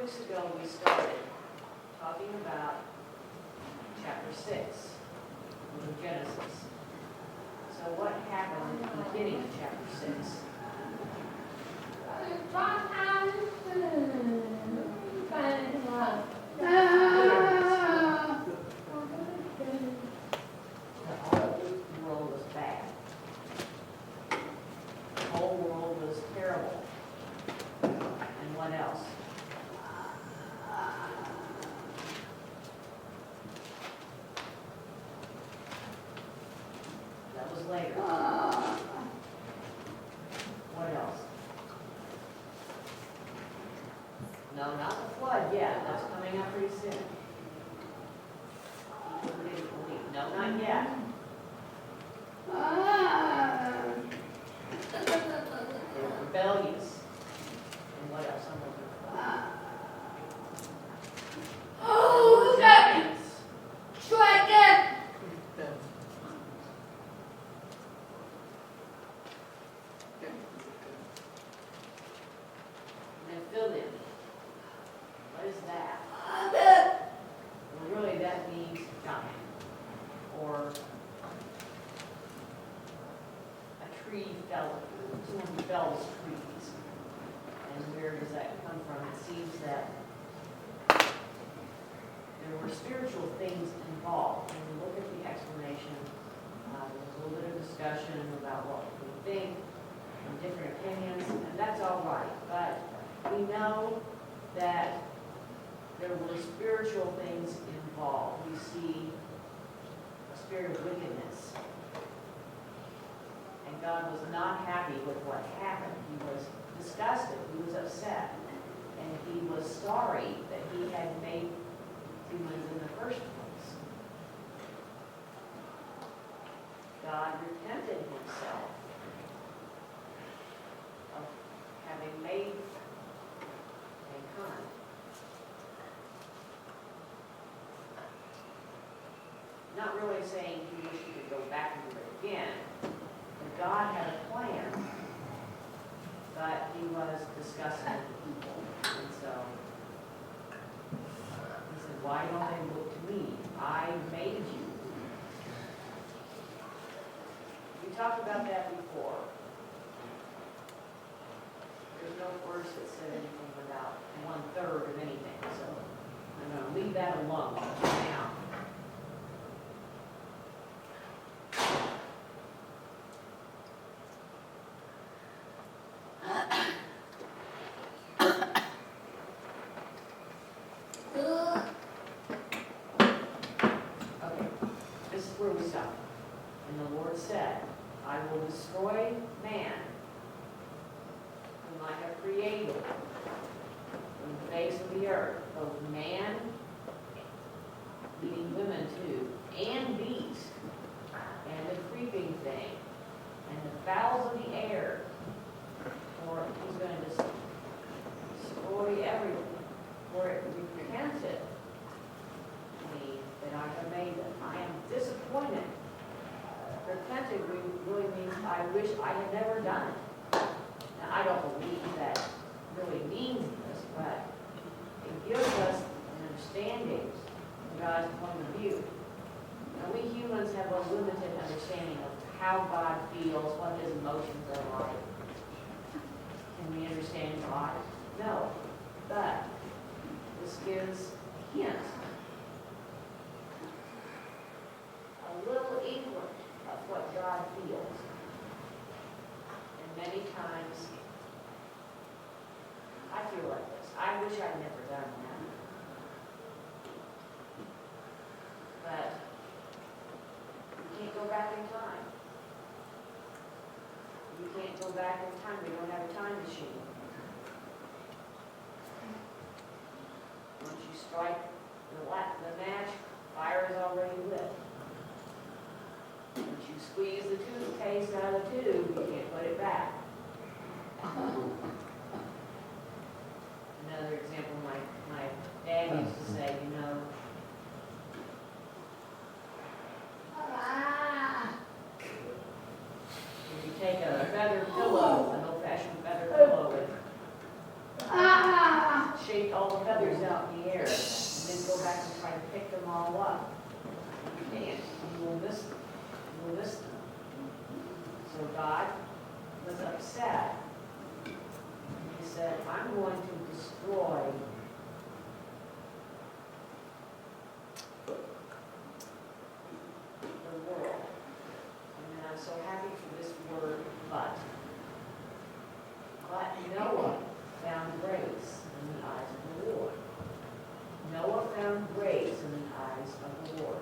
weeks ago, we started talking about chapter 6 of Genesis. So what happened at the beginning of chapter 6? The whole world was bad. The whole world was terrible. And what else? That was later. What else? No, not the flood yet. That's coming up pretty soon. People didn't believe. No, not yet. They were rebellious. And what else? I'm looking for. Giants. And then fill in. What is that? Well, really, that means giant. Or a tree fell, someone fells trees. And where does that come from? It seems that there were spiritual things involved. When we look at the explanation, there's a little bit of discussion about what we think and different opinions, and that's all right. But we know that there were spiritual things involved. We see a spirit of wickedness. And God was not happy with what happened. He was disgusted. He was upset. And he was sorry that he had made humans in the first place. God repented himself of having made mankind. Not really saying he wished he could go back and do it again. But God had a plan, but he was discussing with the people. And so he said, why don't they look to me? I made you. We talked about that before. There's no verse that said anything without 1/3 of anything. So I'm going to leave that alone for now. Okay, this is where we stop. And the Lord said, I will destroy man whom I have created from the face of the earth, both man, meaning women too, and beast, and the creeping thing, and the fowls of the air, for he's going to destroy everything. For it repented me that I have made them. I am disappointed. Repented really means I wish I had never done it. Now, I don't believe that really means this, but it gives us an understanding of God's point of view. Now, we humans have a limited understanding of how God feels, what his emotions are like. Can we understand God? No. But this gives a hint, a little inkling of what God feels. And many times, I feel like this. I wish I'd never done that. But you can't go back in time. You can't go back in time. We don't have a time machine. Once you strike the match, fire is already lit. Once you squeeze the toothpaste out of the tube, you can't put it back. Another example, my dad used to say, you know, if you take a feather pillow, an old-fashioned feather pillow, and shake all the feathers feathers out in the air and then go back and try to pick them all up. You can't. You will miss them. You will miss them. So God was upset. He said, I'm going to destroy the world. And I'm so happy for this word, but. But Noah found grace in the eyes of the Lord. Noah found grace in the eyes of the Lord.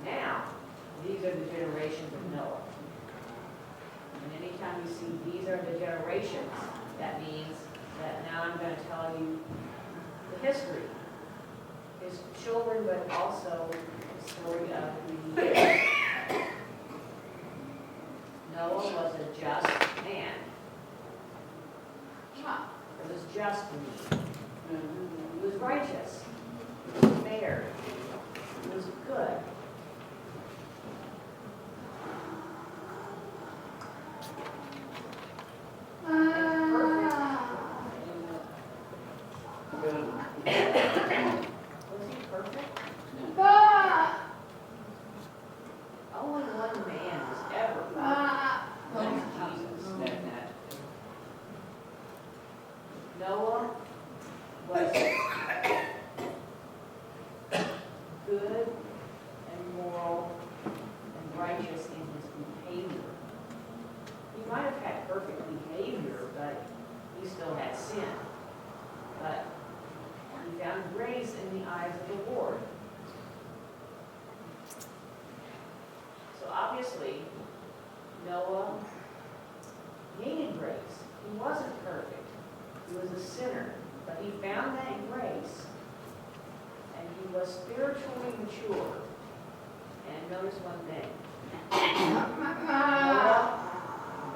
Now, these are the generations of Noah. And anytime you see these are the generations, that means that now I'm going to tell you the history. His children, but also the story of who he is. Noah was a just man. It was just me. He was righteous. He was fair. He was good. Was he perfect? Only one man was ever perfect. Jesus. Noah was good and moral and righteous in his behavior. He might have had perfect behavior, but he still had sin. But he found grace in the eyes of the Lord. So obviously, Noah needed grace. He wasn't perfect. He was a sinner. But he found that grace, and he was spiritually mature. And notice one thing. Noah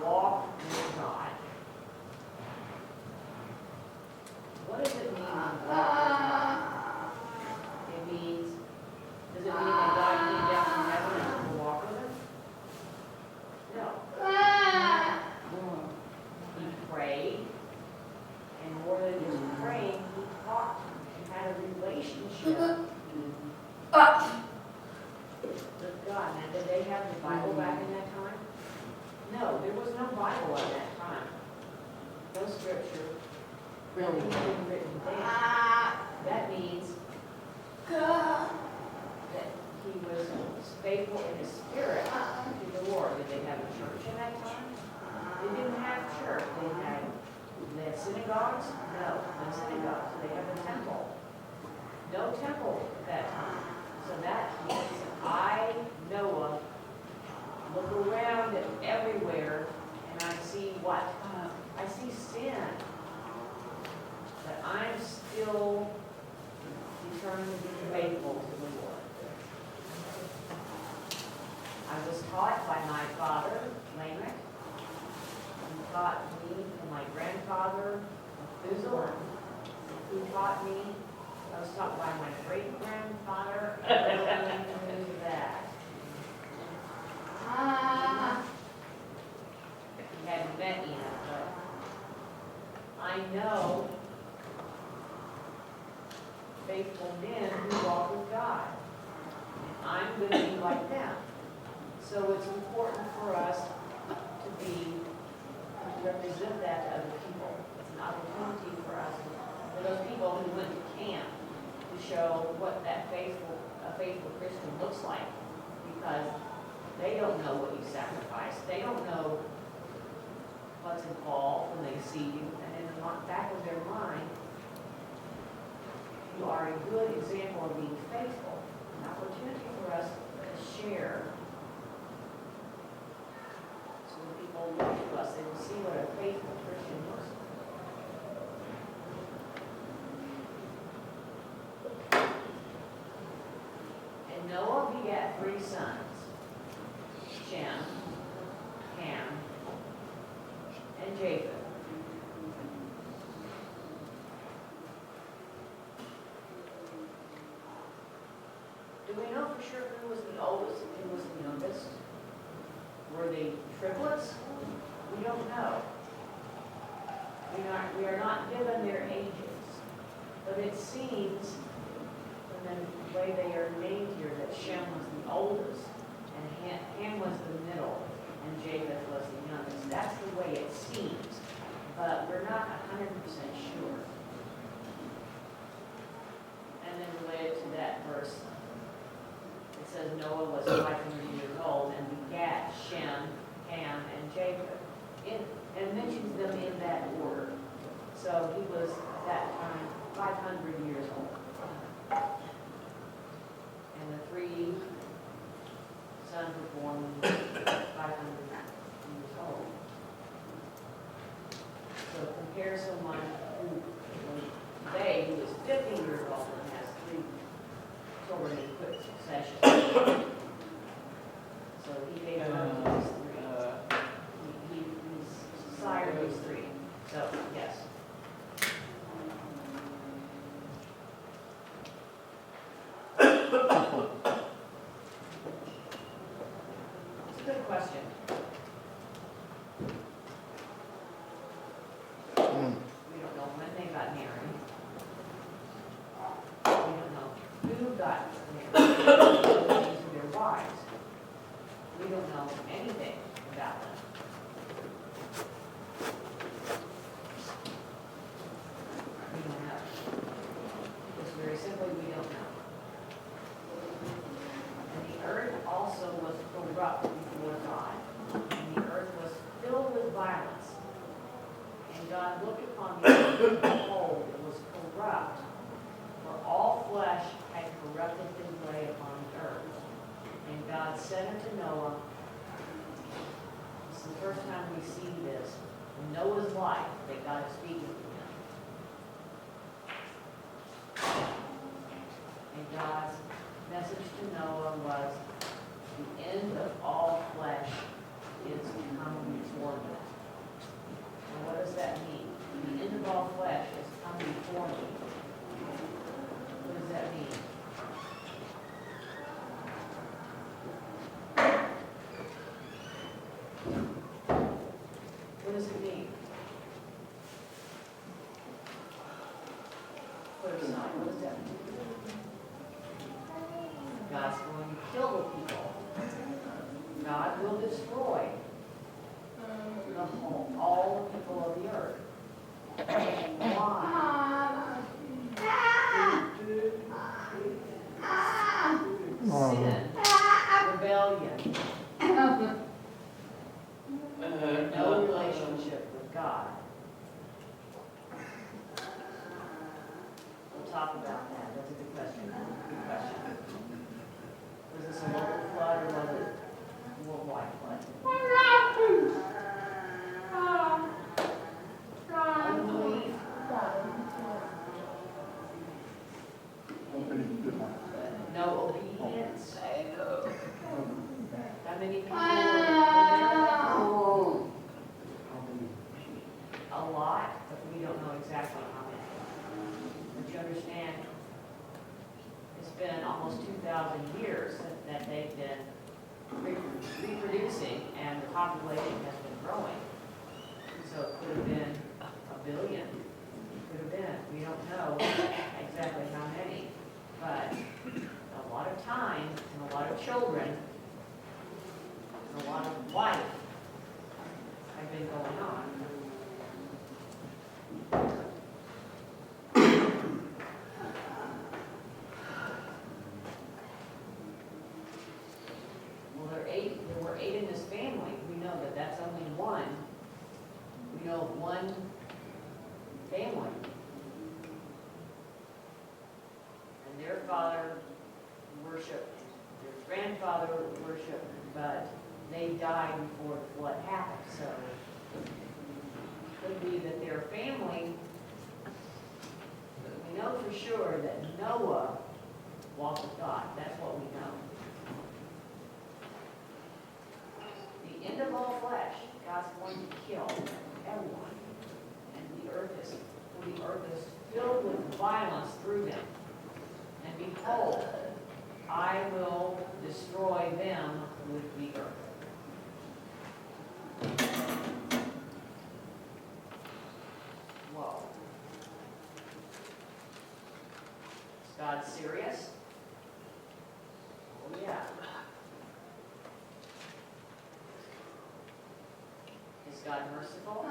walked with God. What does it mean to walk with God? It means, does it mean that God came down from heaven and to walk with him? No. He prayed, and more than just praying, he talked and had a relationship with God. Now, did they have the Bible back in that time? No, there was no Bible at that time. No scripture. Really written down. That means that he was faithful in his spirit to the Lord. Did they have a church in that time? They didn't have church. They had synagogues? No, no synagogues. They had a temple. No temple at that time. So that means I, Noah, look around at everywhere and I see what? I see sin. But I'm still determined to be faithful to the Lord. I was taught by my father, Lamech. He taught me from my grandfather, Methuselah, who taught me. I was taught by my great-grandfather, who's that? He hadn't met Enoch, but I know faithful men who walk with God. And I'm going to be like them. So it's important for us to represent that to other people. It's an opportunity for us, for those people who went to camp, to show what a faithful Christian looks like. Because they don't know what you sacrifice. They don't know what's involved when they see you. And in the back of their mind, you are a good example of being faithful. An opportunity for us to share. So when people look to us, they will see what a faithful Christian looks like. And Noah begat 3 sons. Shem, Ham, and Japheth. Do we know for sure who was the oldest and who was the youngest? Were they triplets? We don't know. We are not given their ages, but it seems, and then the way they are named here, that Shem was the oldest, and Ham was the middle, and Japheth was the youngest. That's the way it seems, but we're not 100% sure. And then related to that verse, it says Noah was 500 years old and begat Shem, Ham, and Japheth. And mentions them in that order. So he was at that time 500 years old. And the three sons were born when he was 500 years old. So compare someone who was 50 years old and has three children in quick succession. So he gave birth to these three. He sired these three. So, yes. It's a good question. We don't know when they got married. We don't know who got married. These are their wives. We don't know anything about them. We don't know. Just very simply, we don't know. And the earth also was corrupt before God, and the earth was filled with violence. And God looked upon the earth, and behold, it was corrupt, for all flesh had corrupted his way upon the earth. And God said unto Noah, this is the first time we see this, in Noah's life, that God is speaking to him. And God's message to Noah was, the end of all flesh is come before me. And what does that mean? The end of all flesh is come before me. What does that mean? What does it mean? Put aside. What does that mean? God's going to kill the people. God will destroy all the people of the earth. Why? Sin, rebellion, no relationship with God. We'll talk about that. That's a good question. Good question. Was this a local flood or was it a worldwide flood? Unbelief. No obedience. How many people were there? A lot, but we don't know exactly how many. But you understand, it's been almost 2,000 years that they've been reproducing, and the population has been growing. So it could have been 1 billion. It could have been. We don't know exactly how many. But a lot of time and a lot of children and a lot of life have been going on. Well, there were eight in this family. We know that that's only one. We know of one family. And their father worshiped, their grandfather worshiped, but they died before the flood happened. So it could be that their family, we know for sure that Noah walked with God. That's what we know. The end of all flesh, God's going to kill everyone. And the earth is filled with violence through them. And behold, I will destroy them with the earth. Is God merciful?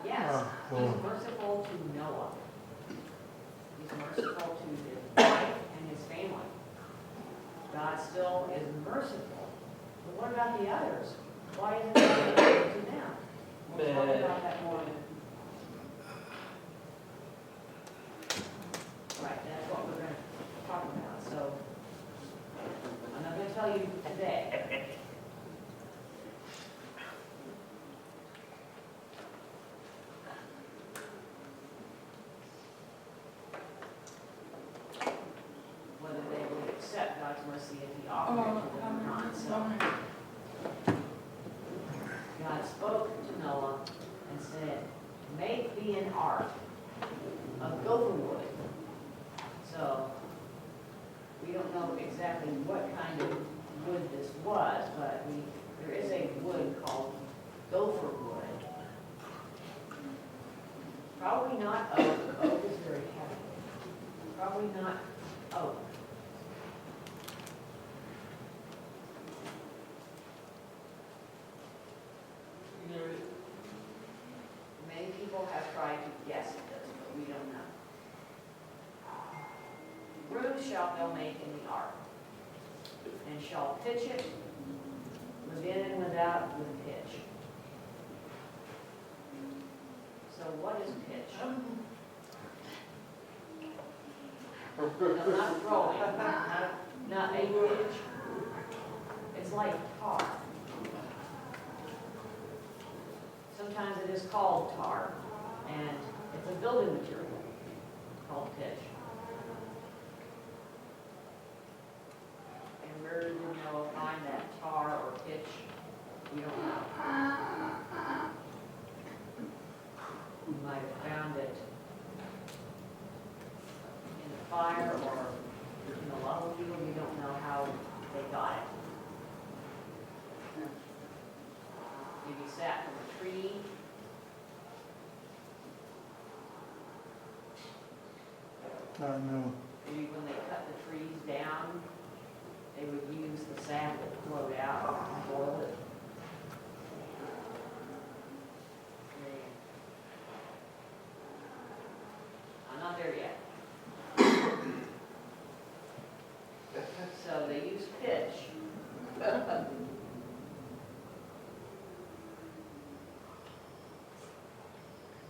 Yes, he's merciful to Noah. He's merciful to his wife and his family. God still is merciful. But what about the others? Why isn't he merciful to them? We'll talk about that more. Right, that's what we're going to talk about. So I'm not going to tell you today. Whether they would accept God's mercy if he offered it to them or not. So God spoke to Noah and said, make thee an ark of gopher wood. So we don't know exactly what kind of wood this was, but there is a wood called gopher wood. Probably not oak. Oak is very heavy. Probably not oak. Many people have tried to guess at this, but we don't know. Roofs shalt thou make in the ark, and shalt pitch it within and without with pitch. So what is pitch? No, not throwing, not a pitch. It's like tar. Sometimes it is called tar, and it's a building material called pitch. And where did Noah find that tar or pitch? We don't know. You might have found it in the fire or in a lava field. We don't know how they got it. Maybe sat from a tree. I don't know. Maybe when they cut the trees down, they would use the sap that flowed out and boil it. I'm not there yet. So they use pitch.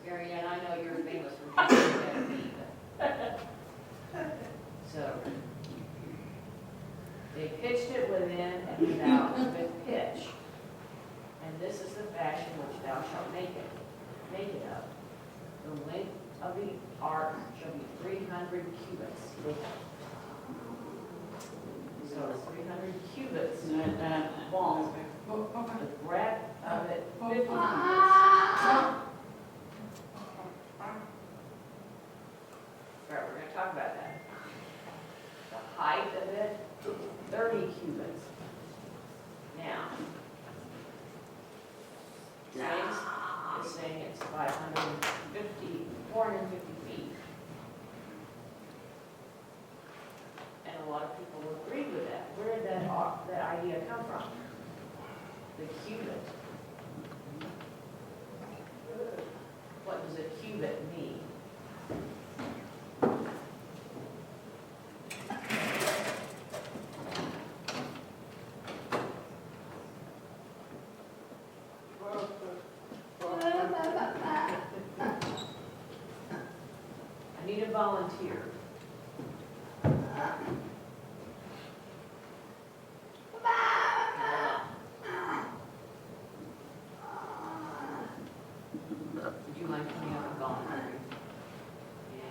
Marianne, I know you're famous for pitching better than me, but. So, they pitched it within and without with pitch. And this is the fashion which thou shalt make it of. The length of the ark shall be 300 cubits. So it's 300 cubits long. The breadth of it, 50 cubits. All right, we're going to talk about that. The height of it, 30 cubits. Now, James is saying it's 450 feet. And a lot of people agree with that. Where did that idea come from? The cubit. What does a cubit mean? I need a volunteer. Would you mind coming up and volunteering?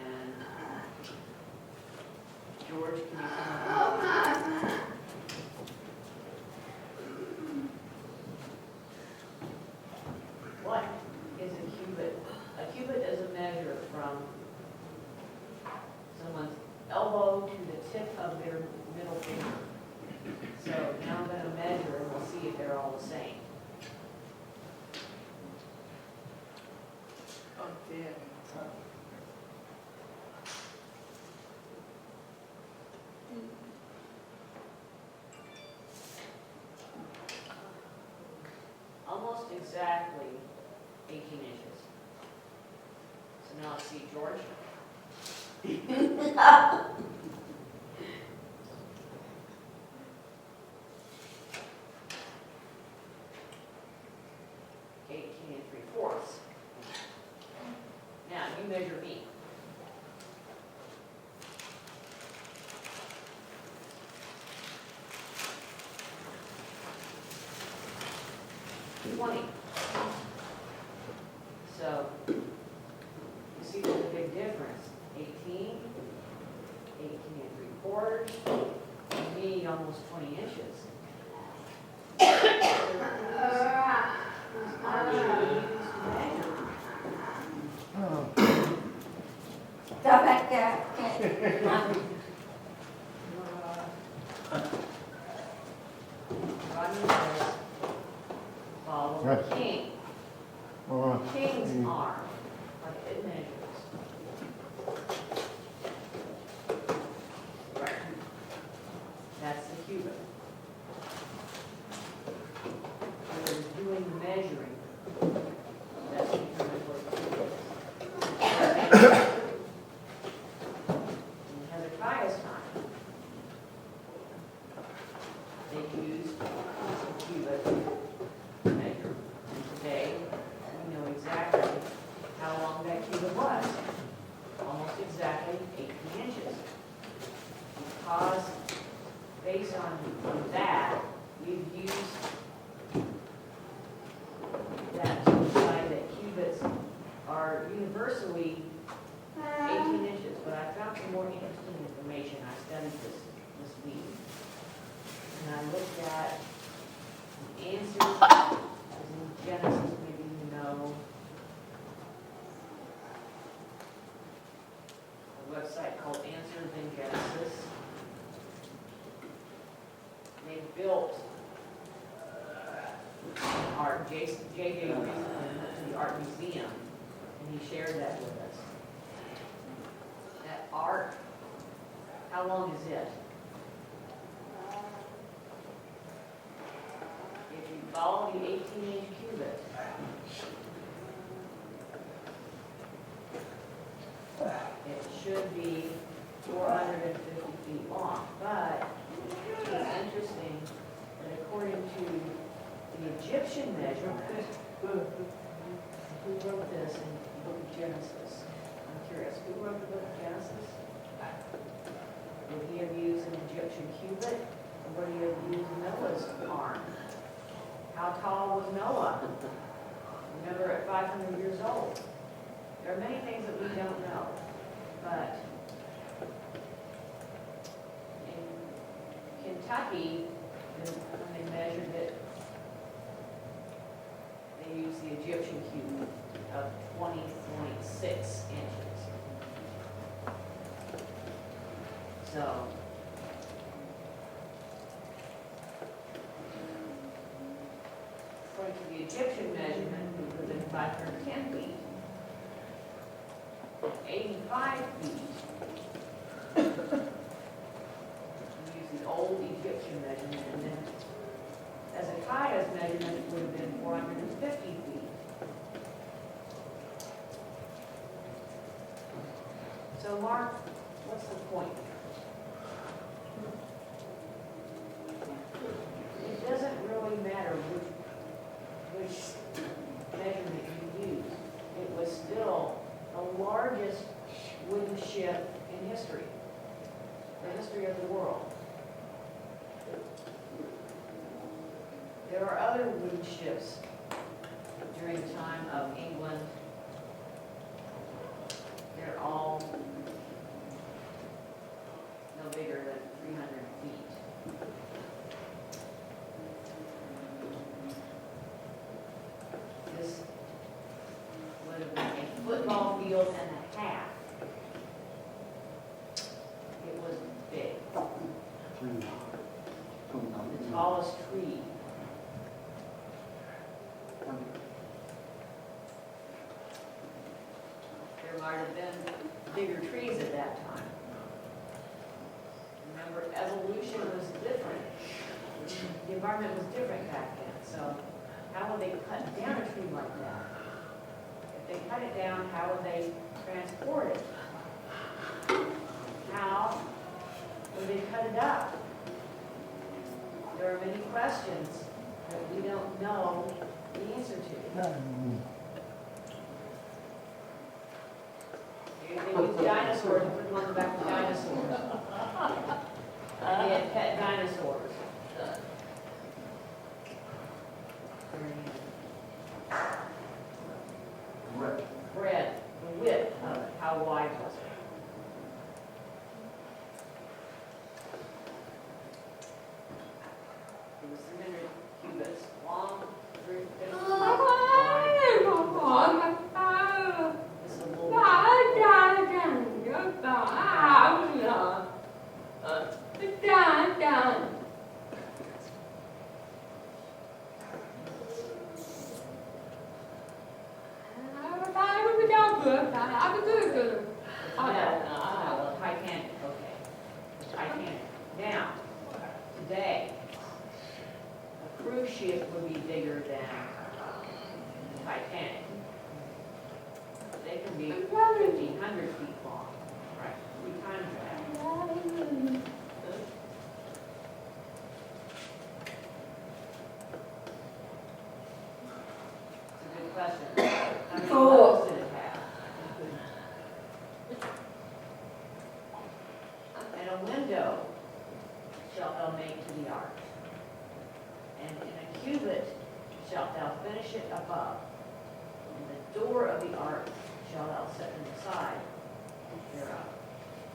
And George, can you come up and volunteer? What is a cubit? A cubit is a measure from someone's elbow to the tip of their middle finger. So now I'm going to measure and we'll see if they're all the same. Oh, dear. exactly 18 inches. So now let's see, George. Eighteen and 3/4. Now, you measure me. Twenty. So, you see there's a big difference. 18, 18 and 3/4, and me almost 20 inches. Whose arm should we use to measure? Oh, Stop back there. Rodney says, follow the Yes. king. well, King's arm, like it measures. Right. That's the cubit. When we're doing the measuring, that's determined what the cubit is. In Hezekiah's time, they used the cubit to measure. And today, we know exactly how long that cubit was, almost exactly 18 inches. Because based on that, we've used that to decide that cubits are universally 18 inches. But I found some more interesting information. I studied this week. And I looked at the answers in Genesis, maybe you know. A website called Answers in Genesis. They built art. J.J. recently went to the art museum, and he shared that with us. That art, how long is it? If you follow the 18-inch cubit, it should be 450 feet long. But it's interesting that according to the Egyptian measurement, who wrote this in the book of Genesis? I'm curious, who wrote the book of Genesis? Would he have used an Egyptian cubit, or would he have used Noah's arm? How tall was Noah? Remember, at 500 years old. There are many things that we don't know, but in Kentucky, when they measured it, they used the Egyptian cube of 20.6 inches. So, according to the Egyptian measurement, we live in 510 feet. 85 feet. We use the old Egyptian measurement, and then Hezekiah's measurement would have been 450 feet. So Mark, what's the point? It doesn't really matter which measurement you use. It was still the largest wooden ship in history, the history of the world. There are other wooden ships during the time of England. They're all no bigger than 300 feet. This would have been a football field and a half. It was big. The tallest tree. There might have been bigger trees at that time. Remember, evolution was different. The environment was different back then. So how would they cut down a tree like that? If they cut it down, how would they transport it? How would they cut it up? There are many questions that we don't know the answer to. They use dinosaurs and put them on the back of dinosaurs. And they had pet dinosaurs. Bread, the width of it, how wide was it? It was 300 cubits long, 350 wide. This is a little No, Titanic, okay. Titanic. Now, today, a cruise ship would be bigger than the Titanic. They can be 1,500 feet long, right, 3 times that. It's a good question. How many levels did it have? And a window shalt thou make to the ark. And in a cubit shalt thou finish it above. And the door of the ark shalt thou set in the side thereof.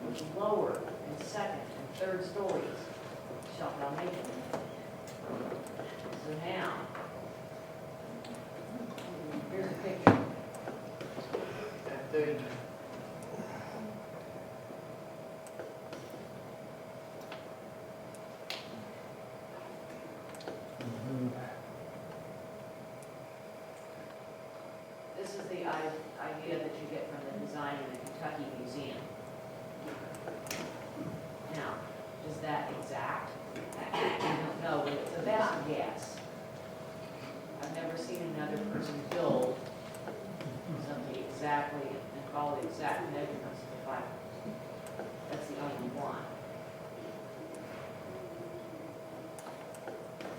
With lower and second and third stories shalt thou make it. So now, here's a picture. This is the idea that you get from the design in the Kentucky Museum. Now, is that exact? I don't know, but it's the best guess. I've never seen another person build something exactly and follow the exact measurements of the Bible. That's the only one.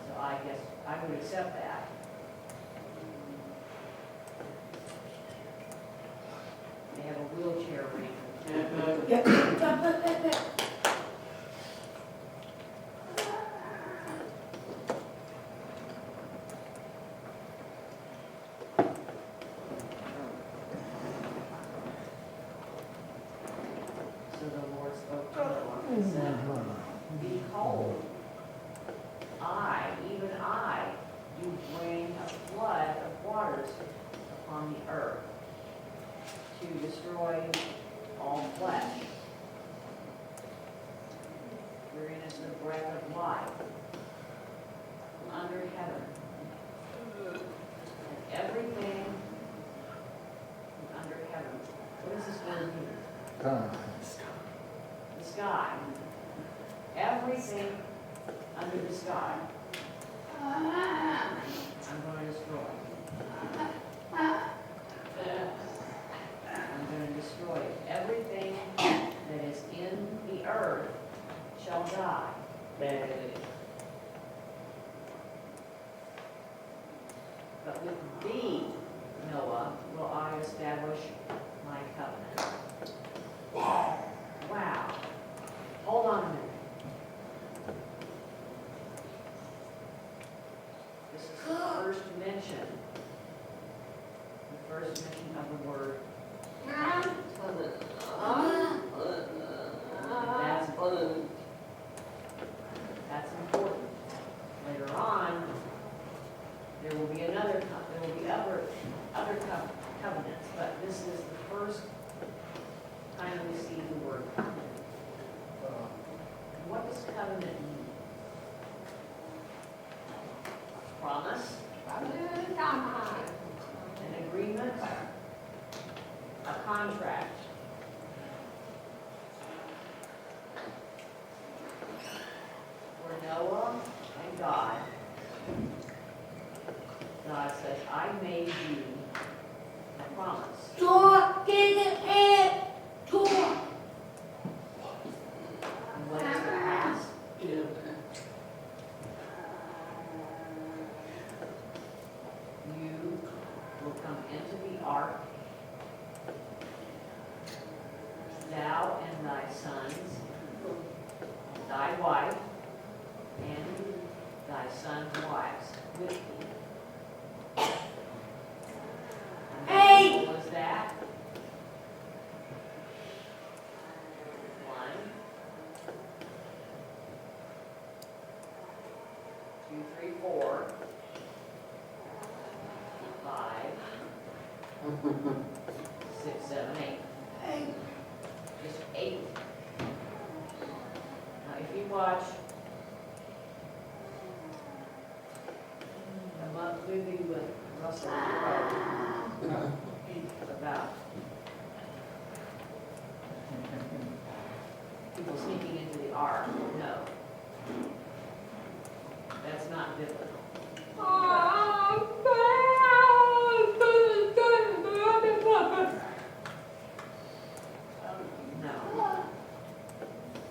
So I guess I would accept that. They have a wheelchair arrangement. So the Lord spoke to Noah and said, Behold, I, even I, do bring a flood of waters upon the earth to destroy all flesh. Wherein is the breath of life from under heaven. And everything from under heaven. What does this word mean? The sky. Everything under the sky. I'm going to destroy. I'm going to destroy it. Everything that is in the earth shall die. But with thee, Noah, will I establish my covenant. Wow. Hold on a minute. This is the first mention. The first mention of the word. That's important. Later on, there will be there will be other covenants, but this is the first time we see the word covenant. What does covenant mean? Promise, an agreement, a contract. Where Noah and God made you a promise. Talk, get it, talk. And what is the past? You will come into the ark, thou and thy sons, thy wife, and thy sons' wives with thee. And Hey! what was that? 1, 2, 3, 4, 5, 6, 7, 8. Hey. Just 8. Now, if you watch a movie with Russell Crowe about people sneaking into the ark, no. That's not biblical. No.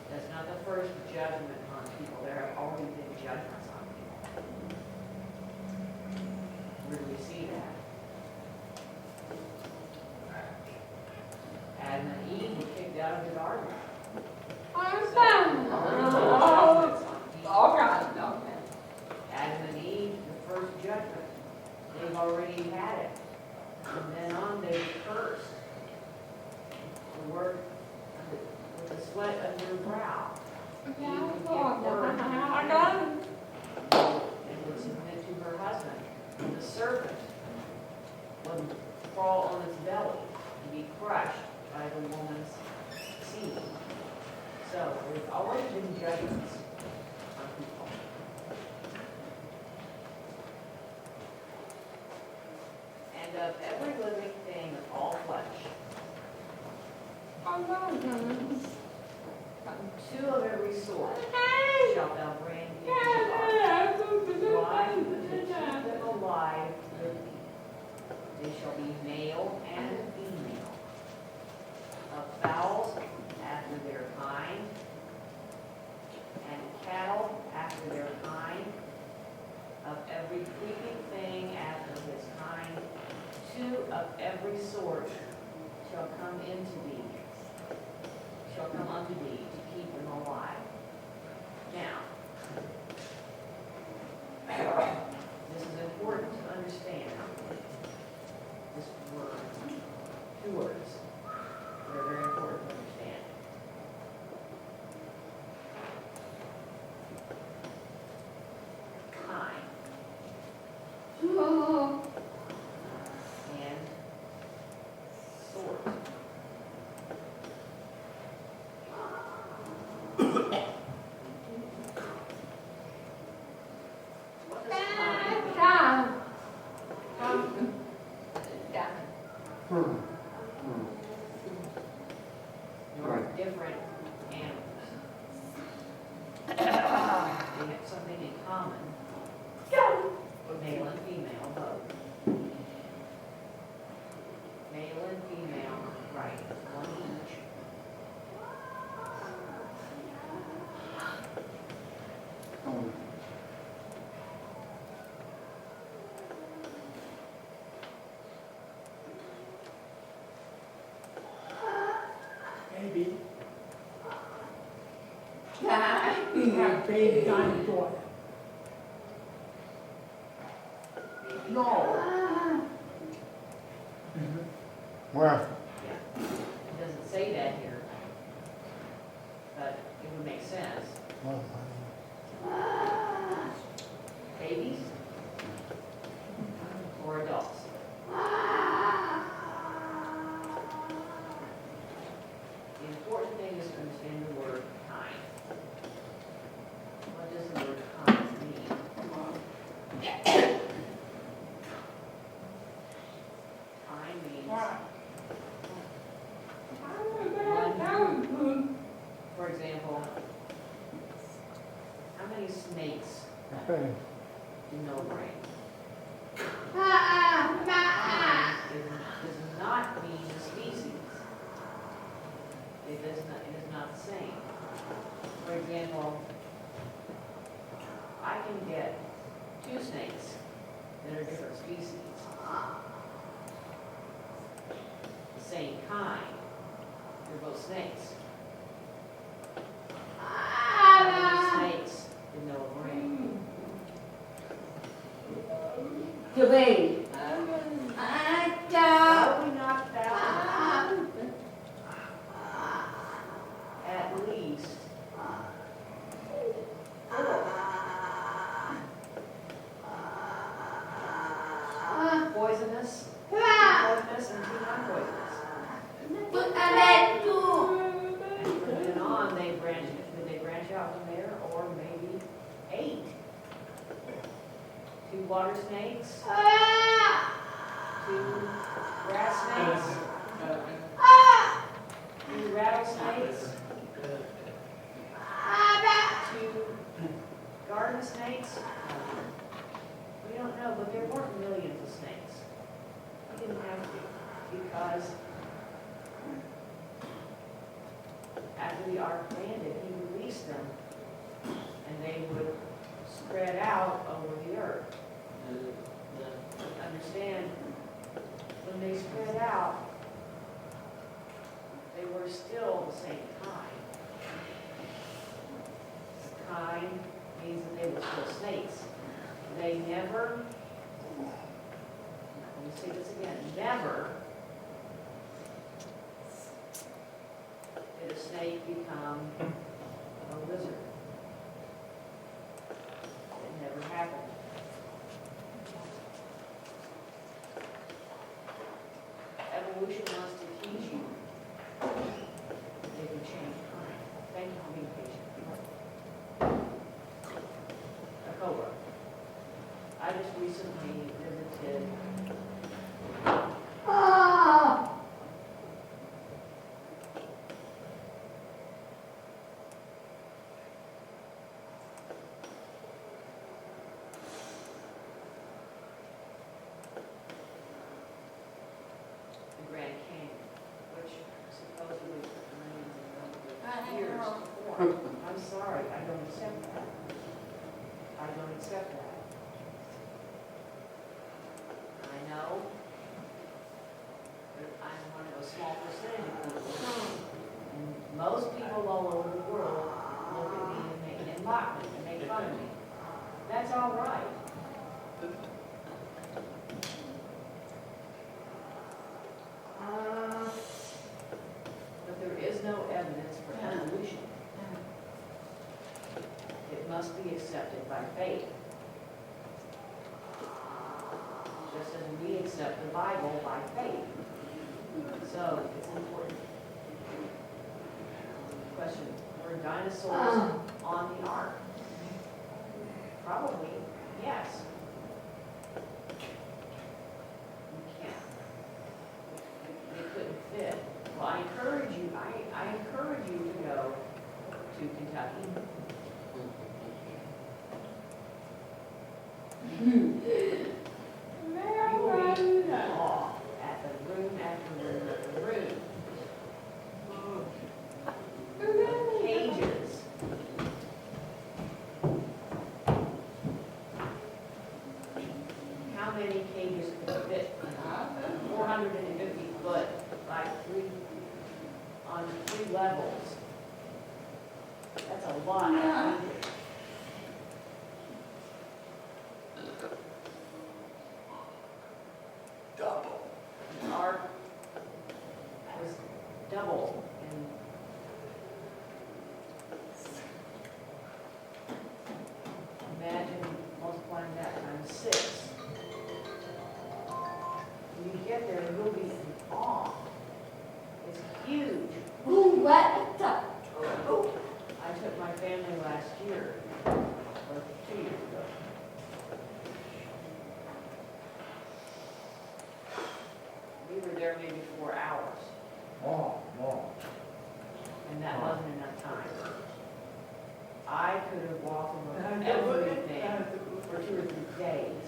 That's not the first judgment on people. There have already been judgments on people. Where do we see that? Adam and Eve were kicked out of the garden. Adam and Eve, the first judgment, they've already had it. From then on, they were cursed. The work with the sweat of your brow. And would submit to her husband. And the serpent would crawl on its belly and be crushed by the woman's seed. So there's always been judgments on people. And of every living thing of all flesh, 2 of every sort shalt thou bring into the ark. Why? To keep them alive with thee. They shall be male and female. Of fowls after their kind, and cattle after their kind, of every creeping thing after his kind, 2 of every sort shall come unto thee to keep them alive. Now, this is important to understand. This word, 2 words, they're very important to understand. Time and sort. What does time mean? They're different animals. They have something in common, male and female both. Male and female, right, 1 each. Maybe. Have baby dinosaur. No. Where? Yeah. It doesn't say that here, but it would make sense. Babies or adults. The important thing is to understand the word kind. What does the word kind mean? Kind means for example, how many snakes Okay. do Noah bring? Kind does not mean species. It is not the same. For example, I can get two snakes that are different species, the same kind. They're both snakes. Snakes in no ring. Today. Probably not that one. At least. Poisonous, poisonous, and two non-poisonous. From then on, did they branch out from there, or maybe 8? 2 water snakes, 2 grass snakes, 2 rattlesnakes, 2 garden snakes. We don't know, but there weren't millions of snakes. We didn't have to, because after the ark landed, he released them, and they would spread out over the earth. Understand, when they spread out, they were still the same kind. Kind means that they were still snakes. They never, let me say this again, never did a snake become a lizard. It never happened. Evolution wants to teach you they can change kind. Thank you for being patient. A cobra. I just recently visited the Grand Canyon, which supposedly took millions and millions of years to form. I'm sorry, I don't accept that. I don't accept that. I know that I'm one of a small percentage of people, and most people all over the world look at me and mock me and make fun of me. That's all right. But there is no evidence for evolution. It must be accepted by faith. Just as we accept the Bible by faith. So it's important. Question, were dinosaurs on the ark? Probably, yes. You can't. They couldn't fit. Well, I encourage you to go to Kentucky. You will be in awe at the room after room after room. Cages. How many cages could fit? 450 foot, like on 3 levels. That's a lot of cages. Double. The ark was double in imagine multiplying that times 6. When you get there, you'll be in awe. It's huge. I took my family last year, or 2 years ago. We were there maybe 4 hours, More. and that wasn't enough time. I could have walked around everything for 2 or 3 days.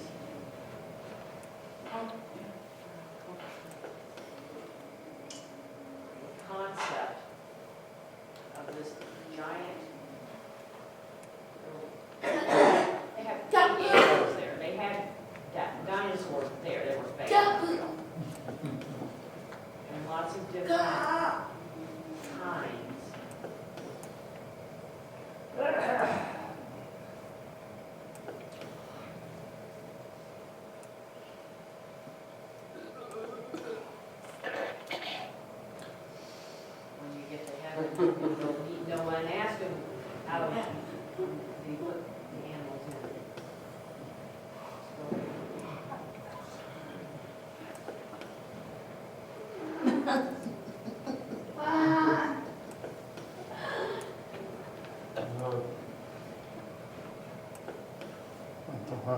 I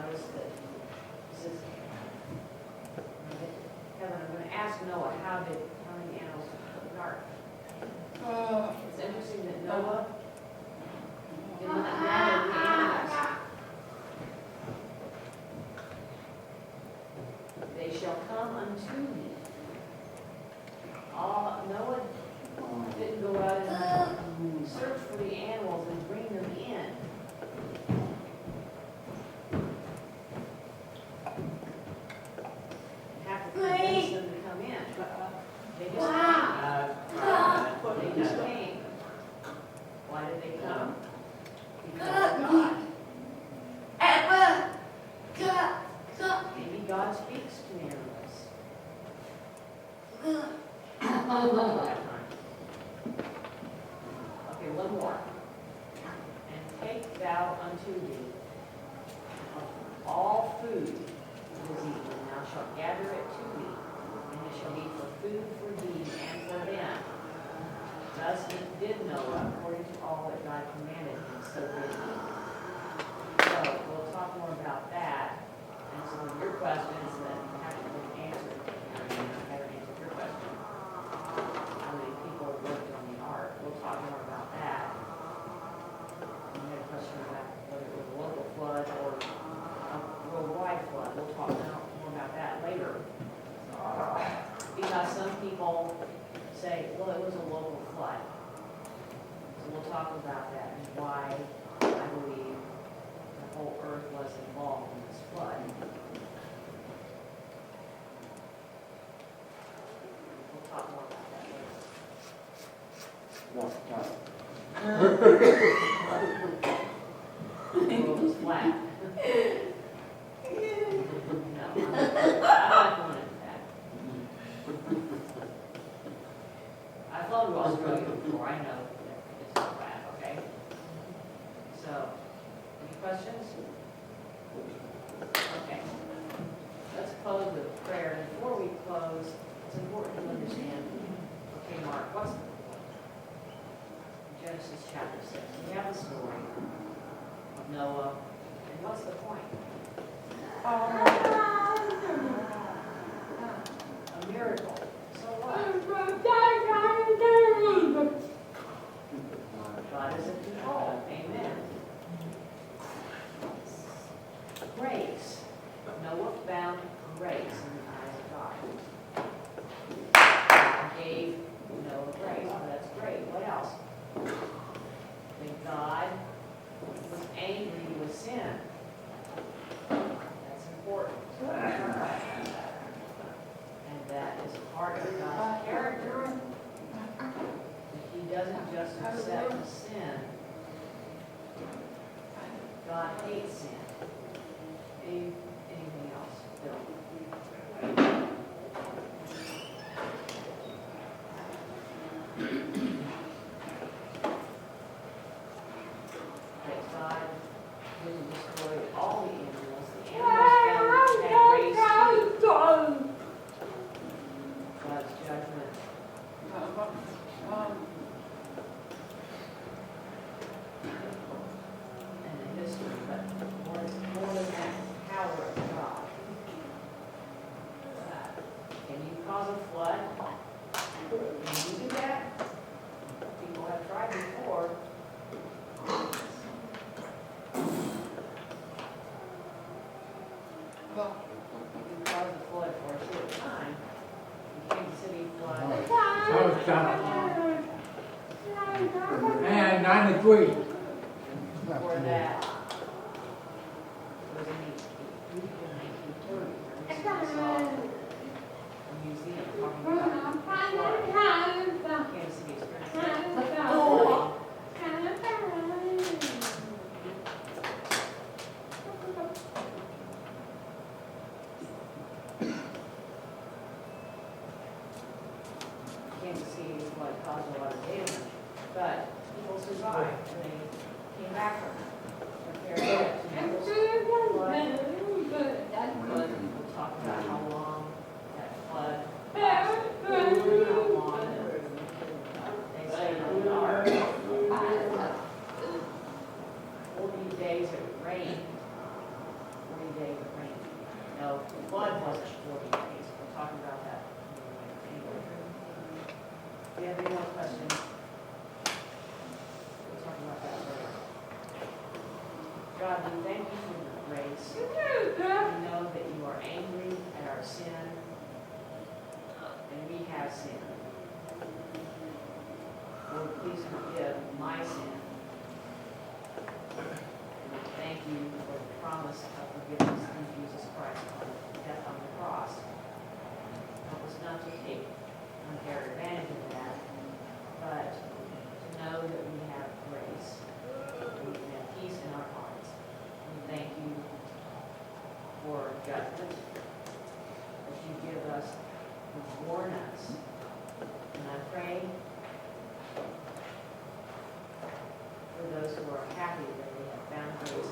noticed that this is, Kevin, I'm gonna ask Noah, how many animals put in the ark? It's interesting that Noah did not gather the animals. They shall come unto me. Noah didn't go out and search for the animals and bring them in. Have to convince them to come in. They just came. They just came. Why did they come? Because of God. Maybe God speaks to animals. Okay, one more. And take thou unto thee of all food that is eaten, and thou shalt gather it to thee, and it shall be for food for thee and for them. Thus did Noah, according to all that God commanded him, so did he. So we'll talk more about that, and some of your questions that haven't been answered. I haven't answered your question. How many people lived on the ark? We'll talk more about that. You had a question about whether it was a local flood or a worldwide flood. We'll talk more about that later. Because some people say, well, it was a local flood. So we'll talk about that and why I believe the whole earth was involved in this flood. We'll talk more about that later. The world was flat. No, I'm not going into that. I've flown to Australia before, I know that it's not flat, okay? So, any questions? Okay. Let's close with prayer. And before we close, it's important to understand, okay, Mark, what's the point? Genesis chapter 6. We have the story of Noah, and what's the point? A miracle. So what? God is in control. Amen. Grace. Noah found grace in the eyes of God. God gave Noah grace. Oh, that's great. What else? That God was angry with sin. That's important. And that is part of God's character. He doesn't just accept sin. God hates sin. Anything else? Bill? That God didn't destroy all the animals. The animals had grace too. God's judgment. And the history, but more than that, the power of God. Can you cause a flood? Can you do that? People have tried before. Well, you can cause a flood for a short time. The Kansas City flood. So it's done. And 93. Before that, was in the 1930s. I saw a museum talking about the flood. Kansas City experience. Kansas City flood caused a lot of damage, but people survived and they came back from it. Compared to Nicholson flood, we'll talk about how long that flood lasted, how long they say in the ark. 40 days it rained. No, the flood wasn't 40 days, we're talking about that. Anyway. Do you have any more questions? We'll talk about that later. God, we thank you for your grace. We know that you are angry at our sin, and we have sinned. Lord, please forgive my sin. And we thank you for the promise of forgiveness in Jesus Christ on death on the cross. Help us not to take unfair advantage of that, but to know that we have grace. We can have peace in our hearts. We thank you for judgment that you give us to warn us. And I pray for those who are happy that they have found grace